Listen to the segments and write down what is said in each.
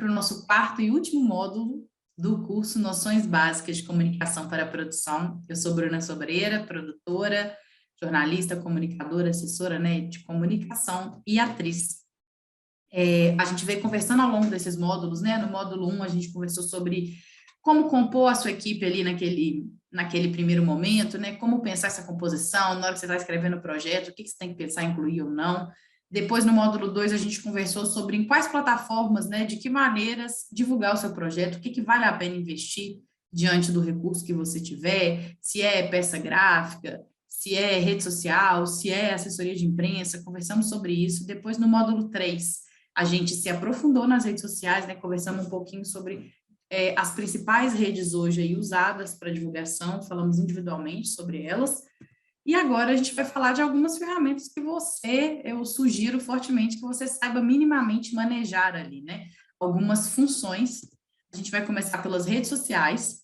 para o nosso quarto e último módulo do curso Noções Básicas de Comunicação para a Produção. Eu sou Bruna Sobreira, produtora, jornalista, comunicadora, assessora, né, de comunicação e atriz. A gente veio conversando ao longo desses módulos, né? No módulo 1, a gente conversou sobre como compor a sua equipe ali naquele primeiro momento, né? Como pensar essa composição, na hora que você está escrevendo o projeto, o que você tem que pensar em incluir ou não. Depois, no módulo 2, a gente conversou sobre em quais plataformas, né? De que maneiras divulgar o seu projeto, o que vale a pena investir diante do recurso que você tiver, se é peça gráfica, se é rede social, se é assessoria de imprensa, conversamos sobre isso. Depois, no módulo 3, a gente se aprofundou nas redes sociais, né? Conversamos um pouquinho sobre as principais redes hoje aí usadas para divulgação, falamos individualmente sobre elas, e agora a gente vai falar de algumas ferramentas que eu sugiro fortemente que você saiba minimamente manejar ali, né? Algumas funções. A gente vai começar pelas redes sociais,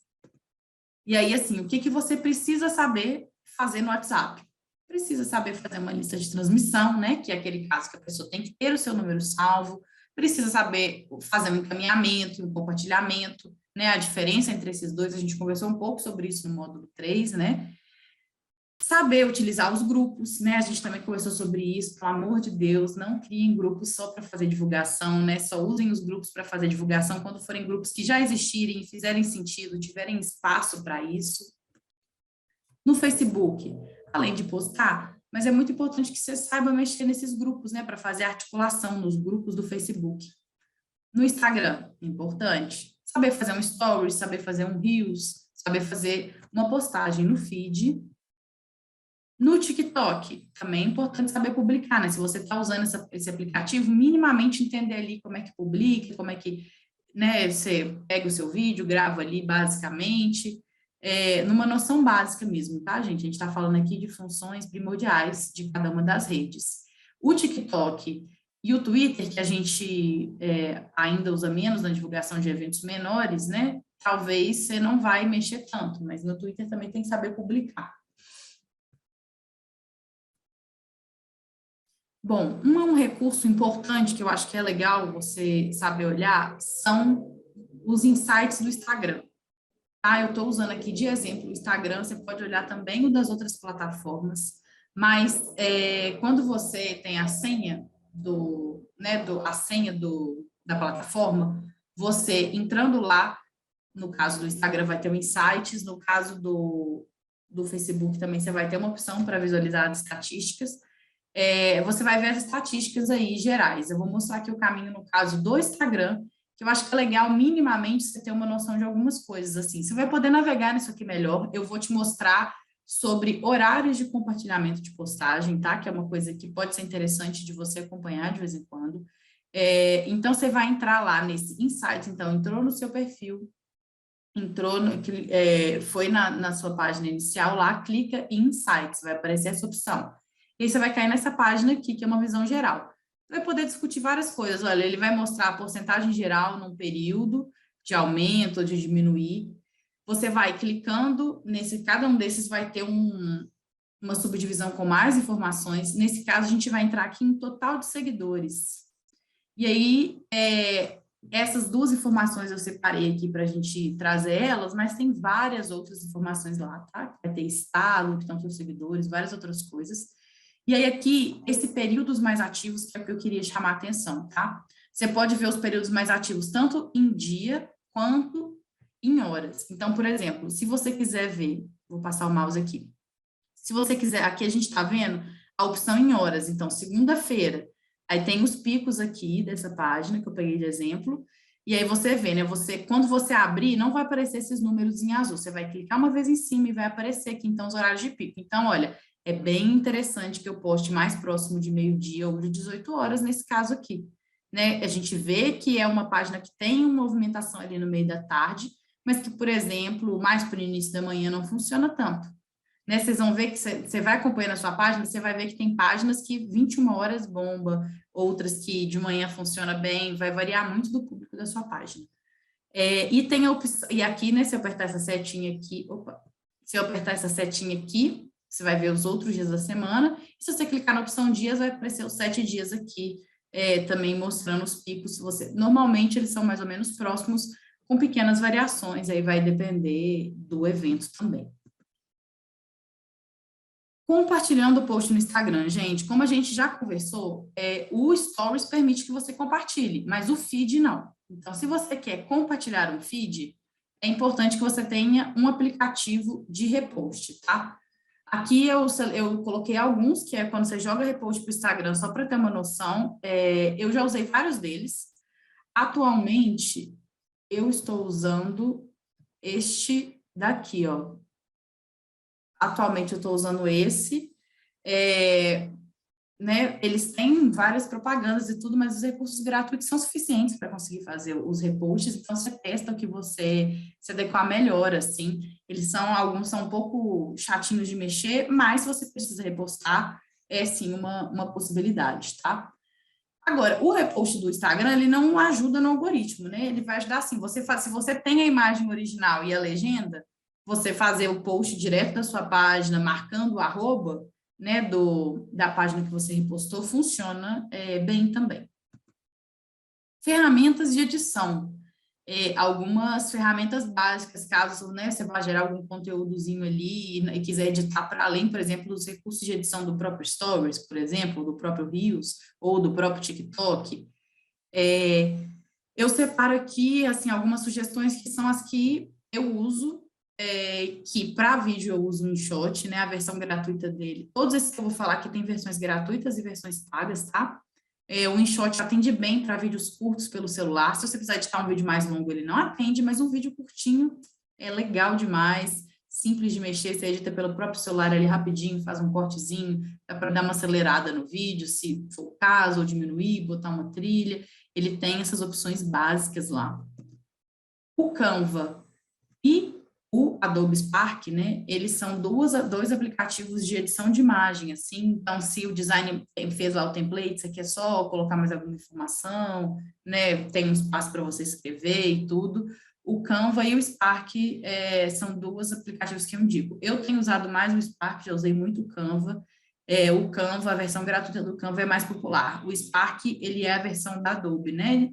e aí, assim, o que você precisa saber fazer no WhatsApp? Precisa saber fazer uma lista de transmissão, né? Que é aquele caso que a pessoa tem que ter o seu número salvo, precisa saber fazer um encaminhamento, um compartilhamento, né? A diferença entre esses dois, a gente conversou um pouco sobre isso no módulo 3, né? Saber utilizar os grupos, né? A gente também conversou sobre isso, pelo amor de Deus, não criem grupos só para fazer divulgação, né? Só usem os grupos para fazer divulgação quando forem grupos que já existirem, fizerem sentido, tiverem espaço para isso. No Facebook, além de postar, mas é muito importante que você saiba mexer nesses grupos, né, para fazer articulação nos grupos do Facebook. No Instagram, importante, saber fazer um stories, saber fazer um reels, saber fazer uma postagem no feed. No TikTok, também é importante saber publicar, né, se você está usando esse aplicativo, minimamente entender ali como é que publica, como é que, né, você pega o seu vídeo, grava ali basicamente, numa noção básica mesmo, tá, gente? A gente está falando aqui de funções primordiais de cada uma das redes. O TikTok e o Twitter, que a gente ainda usa menos na divulgação de eventos menores, né? Talvez você não vai mexer tanto, mas no Twitter também tem que saber publicar. Bom, um recurso importante que eu acho que é legal você saber olhar são os insights do Instagram. Tá, eu estou usando aqui de exemplo o Instagram, você pode olhar também o das outras plataformas, mas quando você tem a senha da plataforma, você entrando lá, no caso do Instagram vai ter o Insights, no caso do Facebook também você vai ter uma opção para visualizar as estatísticas, você vai ver as estatísticas aí gerais. Eu vou mostrar aqui o caminho no caso do Instagram, que eu acho que é legal minimamente você ter uma noção de algumas coisas, assim. Você vai poder navegar nisso aqui melhor. Eu vou te mostrar sobre horários de compartilhamento de postagem, tá? Que é uma coisa que pode ser interessante de você acompanhar de vez em quando. Então, você vai entrar lá nesse Insights. Então, entrou no seu perfil, foi na sua página inicial lá, clica em Insights, vai aparecer essa opção. E aí você vai cair nessa página aqui, que é uma visão geral. Vai poder discutir várias coisas. Olha, ele vai mostrar a porcentagem geral num período de aumento ou de diminuir. Você vai clicando cada um desses vai ter uma subdivisão com mais informações. Nesse caso, a gente vai entrar aqui em total de seguidores. E aí, essas duas informações eu separei aqui para a gente trazer elas, mas tem várias outras informações lá, tá? Vai ter estado, que estão seus seguidores, várias outras coisas. E aí aqui, esse períodos mais ativos, que é o que eu queria chamar a atenção, tá? Você pode ver os períodos mais ativos tanto em dia quanto em horas. Então, por exemplo, se você quiser ver, vou passar o mouse aqui. Se você quiser, aqui a gente está vendo a opção em horas. Então, segunda-feira, aí tem os picos aqui dessa página que eu peguei de exemplo. E aí você vê, né? Quando você abrir, não vai aparecer esses números em azul. Você vai clicar uma vez em cima e vai aparecer aqui, então, os horários de pico. Então, olha, é bem interessante que eu poste mais próximo de meio-dia ou de 18 horas, nesse caso aqui, né? A gente vê que é uma página que tem uma movimentação ali no meio da tarde, mas que, por exemplo, mais para o início da manhã não funciona tanto, né? Vocês vão ver que você vai acompanhando a sua página, você vai ver que tem páginas que 21 horas bomba, outras que de manhã funciona bem, vai variar muito do público da sua página. E tem a opção, e aqui, né, se eu apertar essa setinha aqui, você vai ver os outros dias da semana, e se você clicar na opção dias, vai aparecer os 7 dias aqui, também mostrando os picos. Normalmente, eles são mais ou menos próximos, com pequenas variações, aí vai depender do evento também. Compartilhando o post no Instagram, gente, como a gente já conversou, o Stories permite que você compartilhe, mas o feed não. Então, se você quer compartilhar um feed, é importante que você tenha um aplicativo de repost, tá? Aqui eu coloquei alguns, que é quando você joga repost para o Instagram, só para ter uma noção. Eu já usei vários deles. Atualmente, eu estou usando este daqui, ó. Atualmente eu estou usando esse, né? Eles têm várias propagandas e tudo, mas os recursos gratuitos são suficientes para conseguir fazer os reposts, então você testa o que você se adequar melhor, assim. Alguns são um pouco chatinhos de mexer, mas se você precisa repostar, é sim uma possibilidade, tá? Agora, o repost do Instagram, ele não ajuda no algoritmo, né? Ele vai ajudar assim, se você tem a imagem original e a legenda, você fazer o post direto da sua página, marcando o arroba, né, da página que você repostou, funciona bem também. Ferramentas de edição. Algumas ferramentas básicas, caso, né, você vá gerar algum conteúdozinho ali e quiser editar para além, por exemplo, dos recursos de edição do próprio Stories, por exemplo, do próprio Reels ou do próprio TikTok. Eu separo aqui, assim, algumas sugestões que são as que eu uso, que para vídeo eu uso o InShot, né, a versão gratuita dele. Todos esses que eu vou falar aqui tem versões gratuitas e versões pagas, tá? O InShot atende bem para vídeos curtos pelo celular. Se você precisar editar um vídeo mais longo, ele não atende, mas um vídeo curtinho é legal demais, simples de mexer, você edita pelo próprio celular ali rapidinho, faz um cortezinho, dá para dar uma acelerada no vídeo, se for o caso, ou diminuir, botar uma trilha. Ele tem essas opções básicas lá. O Canva e o Adobe Spark, né, eles são dois aplicativos de edição de imagem, assim, então se o design fez lá o template, você quer só colocar mais alguma informação, né, tem um espaço para você escrever e tudo, o Canva e o Spark são dois aplicativos que eu indico. Eu tenho usado mais o Spark, já usei muito o Canva. O Canva, a versão gratuita do Canva é mais popular. O Spark, ele é a versão da Adobe, né,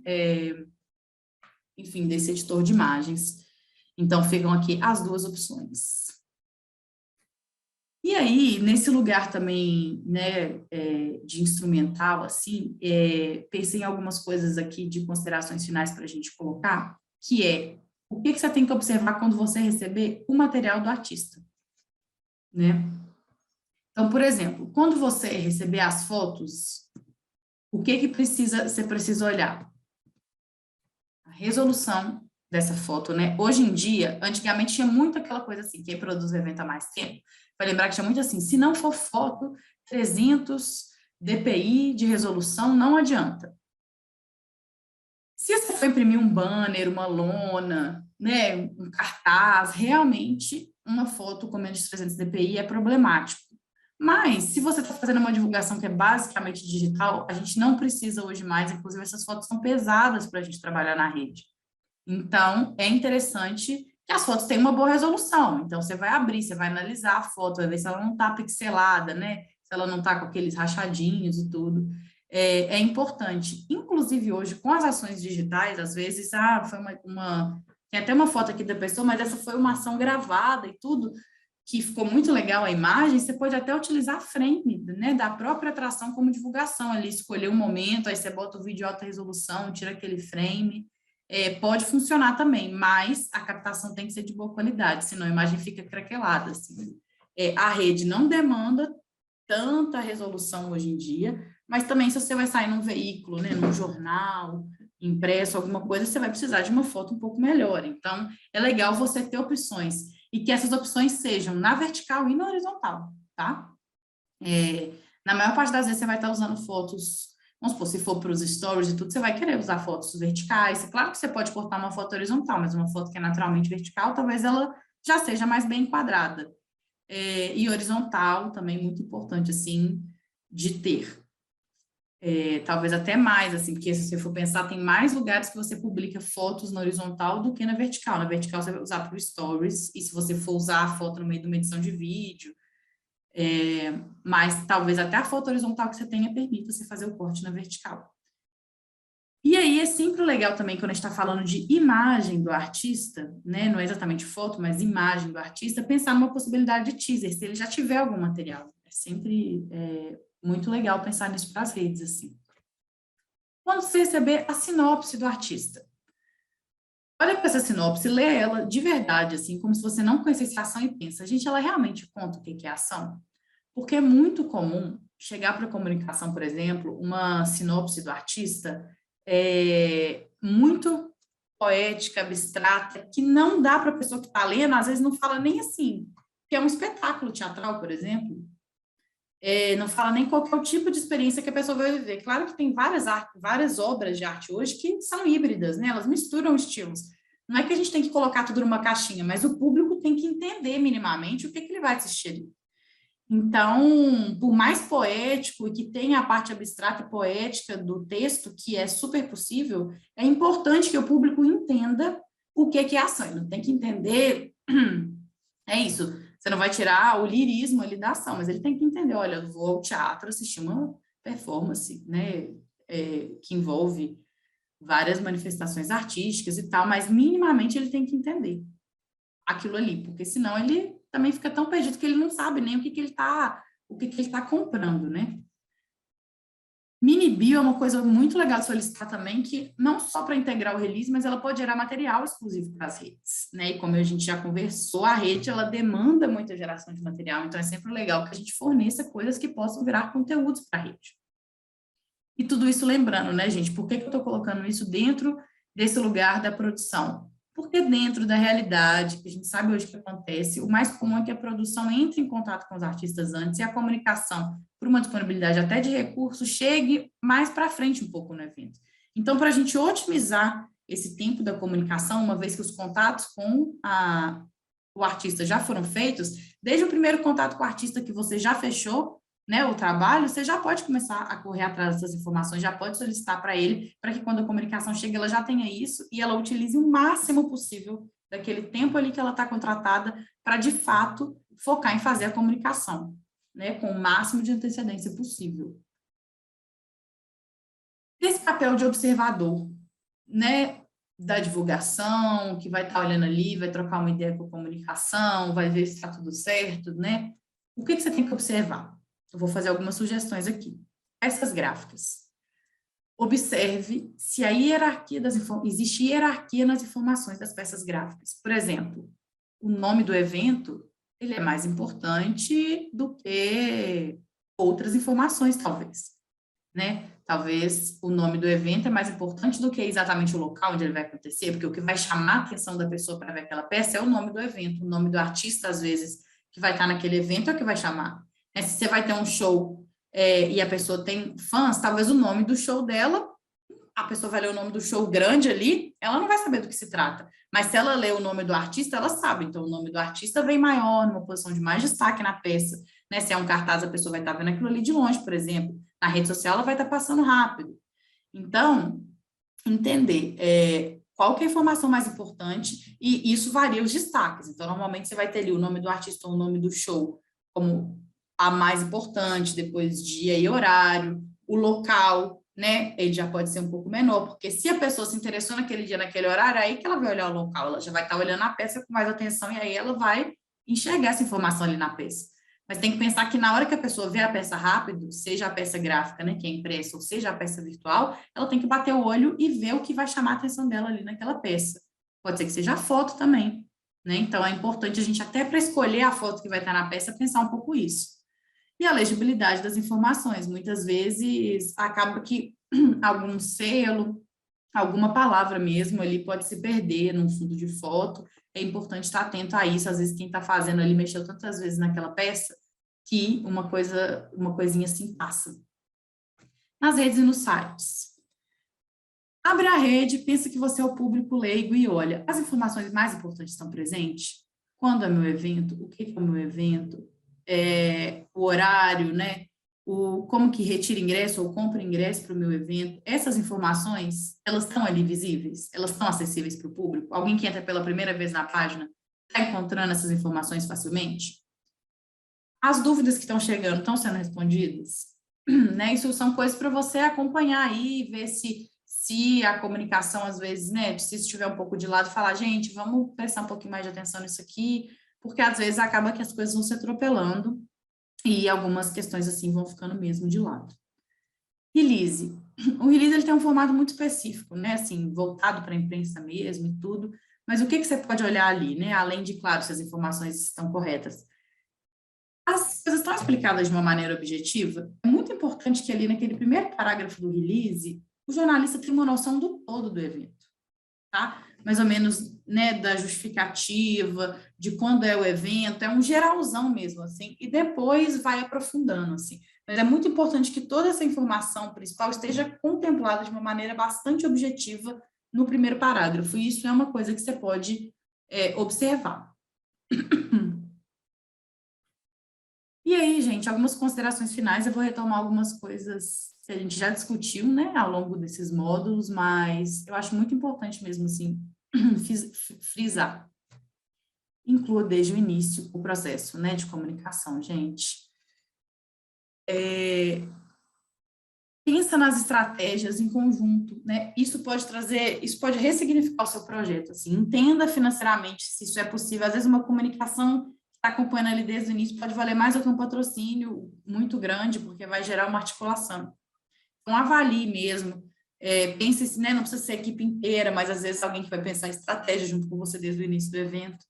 enfim, desse editor de imagens. Então, ficam aqui as duas opções. E aí, nesse lugar também, né, de instrumental, assim, pensei em algumas coisas aqui de considerações finais para a gente colocar, que é, o que você tem que observar quando você receber o material do artista, né? Então, por exemplo, quando você receber as fotos, o que você precisa olhar? A resolução dessa foto, né? Hoje em dia, antigamente tinha muito aquela coisa assim, quem produz o evento há mais tempo, vai lembrar que tinha muito assim, se não for foto, 300 dpi de resolução, não adianta. Se você for imprimir um banner, uma lona, né, um cartaz, realmente uma foto com menos de 300 dpi é problemático. Mas, se você está fazendo uma divulgação que é basicamente digital, a gente não precisa hoje mais, inclusive essas fotos são pesadas para a gente trabalhar na rede. Então, é interessante que as fotos tenham uma boa resolução. Então, você vai abrir, você vai analisar a foto, vai ver se ela não está pixelada, né? Se ela não está com aqueles rachadinhos e tudo. É importante. Inclusive, hoje, com as ações digitais, às vezes, foi tem até uma foto aqui da pessoa, mas essa foi uma ação gravada e tudo, que ficou muito legal a imagem, você pode até utilizar a frame, né, da própria atração como divulgação ali, escolher um momento, aí você bota o vídeo em alta resolução, tira aquele frame, pode funcionar também, mas a captação tem que ser de boa qualidade, senão a imagem fica craquelada, assim. A rede não demanda tanta resolução hoje em dia, mas também se você vai sair num veículo, né, num jornal, impresso, alguma coisa, você vai precisar de uma foto um pouco melhor. Então, é legal você ter opções, e que essas opções sejam na vertical e na horizontal, tá? Na maior parte das vezes você vai estar usando fotos, vamos supor, se for para os stories e tudo, você vai querer usar fotos verticais. Claro que você pode cortar uma foto horizontal, mas uma foto que é naturalmente vertical, talvez ela já seja mais bem enquadrada. E horizontal também muito importante, assim, de ter. Talvez até mais, assim, porque se você for pensar, tem mais lugares que você publica fotos na horizontal do que na vertical. Na vertical você vai usar para o stories, e se você for usar a foto no meio de uma edição de vídeo, mas talvez até a foto horizontal que você tenha permita você fazer o corte na vertical. E aí é sempre legal também, quando a gente está falando de imagem do artista, né? Não é exatamente foto, mas imagem do artista, pensar numa possibilidade de teaser, se ele já tiver algum material. É sempre muito legal pensar nisso para as redes, assim. Quando você receber a sinopse do artista, olha para essa sinopse, lê ela de verdade, assim, como se você não conhecesse a ação e pensa, gente, ela realmente conta o que é ação? Porque é muito comum chegar para a comunicação, por exemplo, uma sinopse do artista muito poética, abstrata, que não dá para a pessoa que está lendo, às vezes não fala nem assim, que é um espetáculo teatral, por exemplo, não fala nem qual é o tipo de experiência que a pessoa vai viver. Claro que tem várias obras de arte hoje que são híbridas, né? Elas misturam estilos. Não é que a gente tem que colocar tudo numa caixinha, mas o público tem que entender minimamente o que ele vai assistir. Então, por mais poético e que tenha a parte abstrata e poética do texto, que é super possível, é importante que o público entenda o que é ação. Ele não tem que entender, é isso, você não vai tirar o lirismo ali da ação, mas ele tem que entender, olha, eu vou ao teatro assistir uma performance, né, que envolve várias manifestações artísticas e tal, mas minimamente ele tem que entender aquilo ali, porque senão ele também fica tão perdido que ele não sabe nem o que ele está comprando, né? Mini bio é uma coisa muito legal de solicitar também, que não só para integrar o release, mas ela pode gerar material exclusivo para as redes, né? E como a gente já conversou, a rede, ela demanda muita geração de material, então é sempre legal que a gente forneça coisas que possam virar conteúdos para a rede. E tudo isso lembrando, né, gente? Por que eu estou colocando isso dentro desse lugar da produção? Porque dentro da realidade, que a gente sabe hoje que acontece, o mais comum é que a produção entre em contato com os artistas antes e a comunicação, por uma disponibilidade até de recursos, chegue mais para frente um pouco no evento. Então, para a gente otimizar esse tempo da comunicação, uma vez que os contatos com o artista já foram feitos, desde o primeiro contato com o artista que você já fechou, né, o trabalho, você já pode começar a correr atrás dessas informações, já pode solicitar para ele, para que quando a comunicação chegue, ela já tenha isso e ela utilize o máximo possível daquele tempo ali que ela está contratada para, de fato, focar em fazer a comunicação, né, com o máximo de antecedência possível. Esse papel de observador, né, da divulgação, que vai estar olhando ali, vai trocar uma ideia com a comunicação, vai ver se está tudo certo, né? O que você tem que observar? Eu vou fazer algumas sugestões aqui. Essas gráficas. Observe se a hierarquia existe hierarquia nas informações das peças gráficas. Por exemplo, o nome do evento, ele é mais importante do que outras informações, talvez, né? Talvez o nome do evento é mais importante do que exatamente o local onde ele vai acontecer, porque o que vai chamar a atenção da pessoa para ver aquela peça é o nome do evento, o nome do artista, às vezes, que vai estar naquele evento é o que vai chamar. Se você vai ter um show e a pessoa tem fãs, talvez o nome do show dela, a pessoa vai ler o nome do show grande ali, ela não vai saber do que se trata. Mas se ela lê o nome do artista, ela sabe. Então, o nome do artista vem maior, numa posição de mais destaque na peça. Né? Se é um cartaz, a pessoa vai estar vendo aquilo ali de longe, por exemplo. Na rede social, ela vai estar passando rápido. Então, entender qual que é a informação mais importante, e isso varia os destaques. Então, normalmente, você vai ter ali o nome do artista ou o nome do show como a mais importante, depois dia e horário, o local, né? Ele já pode ser um pouco menor, porque se a pessoa se interessou naquele dia, naquele horário, aí que ela vai olhar o local, ela já vai estar olhando a peça com mais atenção, e aí ela vai enxergar essa informação ali na peça. Mas tem que pensar que na hora que a pessoa vê a peça rápido, seja a peça gráfica, né, que é impressa, ou seja a peça virtual, ela tem que bater o olho e ver o que vai chamar a atenção dela ali naquela peça. Pode ser que seja a foto também, né? Então é importante a gente, até para escolher a foto que vai estar na peça, pensar um pouco isso. E a legibilidade das informações. Muitas vezes acaba que algum selo, alguma palavra mesmo ali pode se perder num fundo de foto. É importante estar atento a isso. Às vezes quem está fazendo ali mexeu tantas vezes naquela peça que uma coisinha assim passa. Nas redes e nos sites. Abre a rede, pensa que você é o público leigo e olha, as informações mais importantes estão presentes? Quando é meu evento? O que é o meu evento? O horário, né? Como que retira ingresso ou compra ingresso para o meu evento. Essas informações, elas estão ali visíveis? Elas estão acessíveis para o público? Alguém que entra pela primeira vez na página está encontrando essas informações facilmente? As dúvidas que estão chegando estão sendo respondidas? Né? Isso são coisas para você acompanhar aí, ver se se a comunicação, às vezes, né, se estiver um pouco de lado, falar, gente, vamos prestar um pouquinho mais de atenção nisso aqui, porque às vezes acaba que as coisas vão se atropelando e algumas questões, assim, vão ficando mesmo de lado. Release. O release, ele tem um formato muito específico, né, assim, voltado para a imprensa mesmo e tudo, mas o que você pode olhar ali, né, além de, claro, se as informações estão corretas? As coisas estão explicadas de uma maneira objetiva. É muito importante que ali naquele primeiro parágrafo do release, o jornalista tenha uma noção do todo do evento, tá? Mais ou menos, né, da justificativa, de quando é o evento, é um geralzão mesmo, assim, e depois vai aprofundando, assim. Mas é muito importante que toda essa informação principal esteja contemplada de uma maneira bastante objetiva no primeiro parágrafo, e isso é uma coisa que você pode observar. E aí, gente, algumas considerações finais, eu vou retomar algumas coisas que a gente já discutiu, né, ao longo desses módulos, mas eu acho muito importante mesmo, assim, frisar. Inclua desde o início o processo, né, de comunicação, gente. Pensa nas estratégias em conjunto, né, isso pode ressignificar o seu projeto, assim, entenda financeiramente se isso é possível, às vezes uma comunicação está acompanhando ali desde o início, pode valer mais do que um patrocínio muito grande, porque vai gerar uma articulação. Então, avalie mesmo, pense, né, não precisa ser a equipe inteira, mas às vezes alguém que vai pensar em estratégia junto com você desde o início do evento.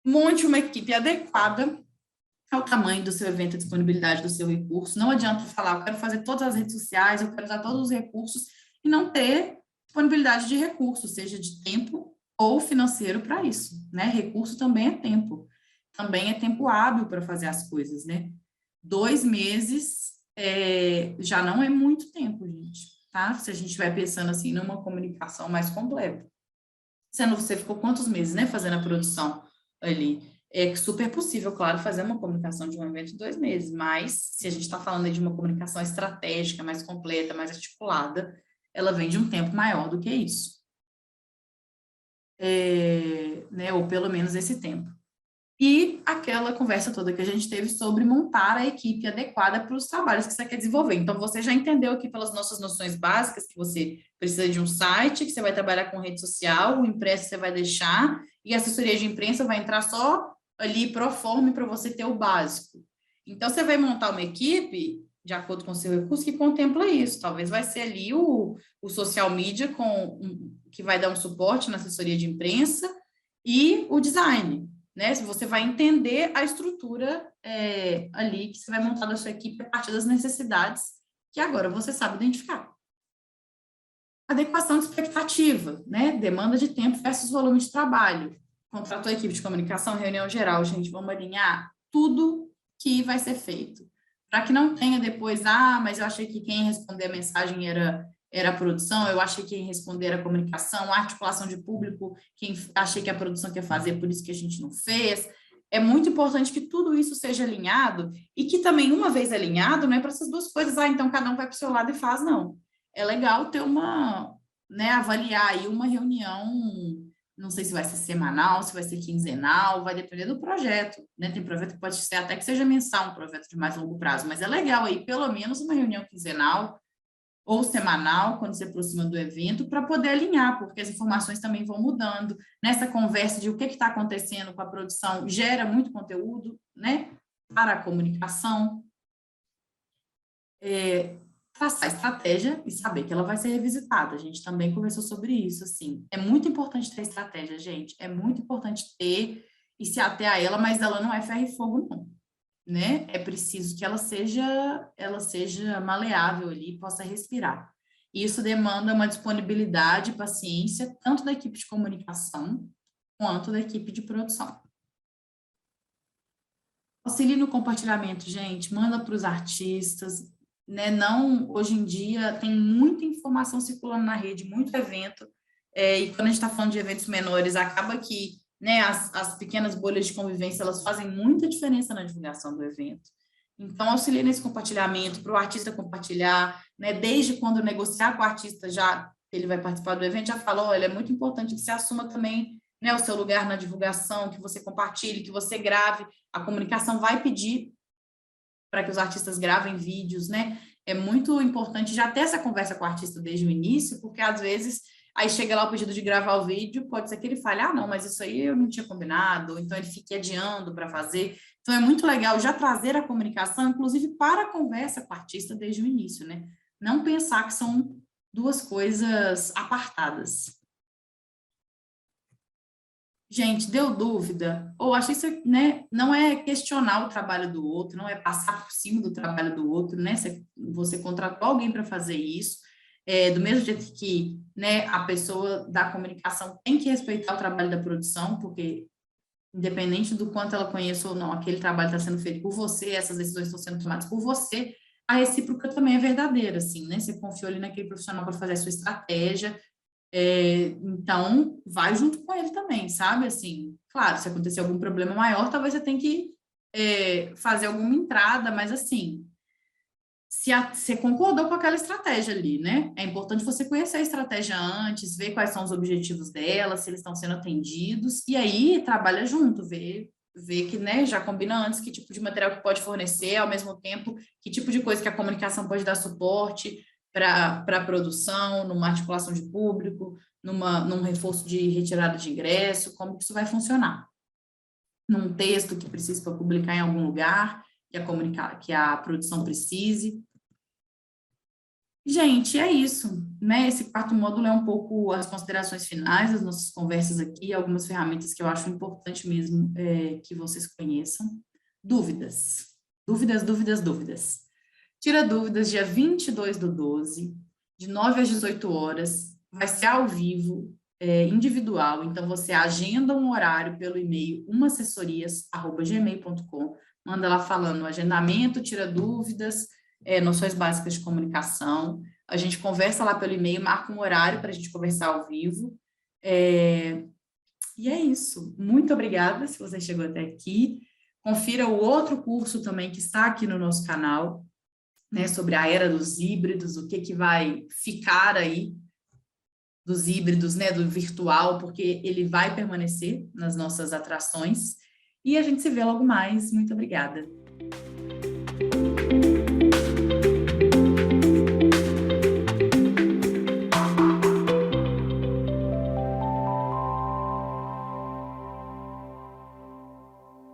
Monte uma equipe adequada ao tamanho do seu evento, a disponibilidade do seu recurso. Não adianta falar, eu quero fazer todas as redes sociais, eu quero usar todos os recursos, e não ter disponibilidade de recursos, seja de tempo ou financeiro para isso, né? Recurso também é tempo. Também é tempo hábil para fazer as coisas, né? 2 meses já não é muito tempo, gente, tá? Se a gente vai pensando assim numa comunicação mais completa. Você ficou quantos meses, né, fazendo a produção ali? É super possível, claro, fazer uma comunicação de um evento em 2 meses, mas se a gente está falando aí de uma comunicação estratégica, mais completa, mais articulada, ela vem de um tempo maior do que isso. Né, ou pelo menos esse tempo. E aquela conversa toda que a gente teve sobre montar a equipe adequada para os trabalhos que você quer desenvolver. Então, você já entendeu aqui pelas nossas noções básicas que você precisa de um site, que você vai trabalhar com rede social, o impresso você vai deixar, e a assessoria de imprensa vai entrar só ali pro forma para você ter o básico. Então, você vai montar uma equipe de acordo com o seu recurso que contempla isso. Talvez vai ser ali o social media que vai dar um suporte na assessoria de imprensa e o design, né? Se você vai entender a estrutura ali que você vai montar da sua equipe a partir das necessidades que agora você sabe identificar. Adequação de expectativa, né? Demanda de tempo versus volume de trabalho. Contratou a equipe de comunicação, reunião geral, gente, vamos alinhar tudo que vai ser feito. Para que não tenha depois, mas eu achei que quem ia responder a mensagem era a produção, eu achei que quem ia responder era a comunicação, a articulação de público, achei que a produção quer fazer, por isso que a gente não fez. É muito importante que tudo isso seja alinhado e que também, uma vez alinhado, não é para essas duas coisas, então cada um vai para o seu lado e faz, não. É legal ter né, avaliar aí uma reunião, não sei se vai ser semanal, se vai ser quinzenal, vai depender do projeto, né? Tem projeto que pode ser até que seja mensal, um projeto de mais longo prazo, mas é legal aí pelo menos uma reunião quinzenal ou semanal, quando se aproxima do evento, para poder alinhar, porque as informações também vão mudando. Nessa conversa de o que está acontecendo com a produção, gera muito conteúdo, né, para a comunicação. Traçar estratégia e saber que ela vai ser revisitada. A gente também conversou sobre isso, assim. É muito importante ter estratégia, gente. É muito importante ter e se ater a ela, mas ela não é ferro e fogo, não, né? É preciso que ela seja maleável ali, possa respirar. E isso demanda uma disponibilidade e paciência, tanto da equipe de comunicação, quanto da equipe de produção. Auxilie no compartilhamento, gente. Manda para os artistas, né? Não, hoje em dia tem muita informação circulando na rede, muito evento, e quando a gente está falando de eventos menores, acaba que, né, as pequenas bolhas de convivência, elas fazem muita diferença na divulgação do evento. Então, auxilie nesse compartilhamento, para o artista compartilhar, né, desde quando negociar com o artista, já ele vai participar do evento, já falou, olha, é muito importante que você assuma também, né, o seu lugar na divulgação, que você compartilhe, que você grave, a comunicação vai pedir para que os artistas gravem vídeos, né? é muito importante já ter essa conversa com o artista desde o início, porque às vezes aí chega lá o pedido de gravar o vídeo, pode ser que ele fale, ah, não, mas isso aí eu não tinha combinado, ou então ele fique adiando para fazer. Então é muito legal já trazer a comunicação, inclusive para a conversa com o artista desde o início, né? Não pensar que são duas coisas apartadas. Gente, deu dúvida? Ou acho que isso, né, não é questionar o trabalho do outro, não é passar por cima do trabalho do outro, né? Você contratou alguém para fazer isso, do mesmo jeito que, né, a pessoa da comunicação tem que respeitar o trabalho da produção, porque independente do quanto ela conheça ou não, aquele trabalho está sendo feito por você, essas decisões estão sendo tomadas por você, a recíproca também é verdadeira, assim, né? Você confiou ali naquele profissional para fazer a sua estratégia, então, vai junto com ele também, sabe? Assim, claro, se acontecer algum problema maior, talvez você tenha que fazer alguma entrada, mas assim, se você concordou com aquela estratégia ali, né? É importante você conhecer a estratégia antes, ver quais são os objetivos dela, se eles estão sendo atendidos, e aí trabalha junto, ver que, né, já combina antes que tipo de material que pode fornecer, ao mesmo tempo, que tipo de coisa que a comunicação pode dar suporte para a produção, numa articulação de público, num reforço de retirada de ingresso, como que isso vai funcionar. Num texto que precisa para publicar em algum lugar, que a produção precise. Gente, é isso, né? Esse quarto módulo é um pouco as considerações finais das nossas conversas aqui, algumas ferramentas que eu acho importante mesmo que vocês conheçam. Dúvidas, dúvidas, dúvidas, dúvidas. Tira dúvidas dia 22/12, de 9 às 18 horas, vai ser ao vivo, individual, então você agenda um horário pelo e-mail umassessorias@gmail.com, manda lá falando agendamento, tira dúvidas, noções básicas de comunicação, a gente conversa lá pelo e-mail, marca um horário para a gente conversar ao vivo, e é isso. Muito obrigada se você chegou até aqui. Confira o outro curso também que está aqui no nosso canal, né, sobre a era dos híbridos, o que vai ficar aí dos híbridos, né, do virtual, porque ele vai permanecer nas nossas atrações. E a gente se vê logo mais. Muito obrigada.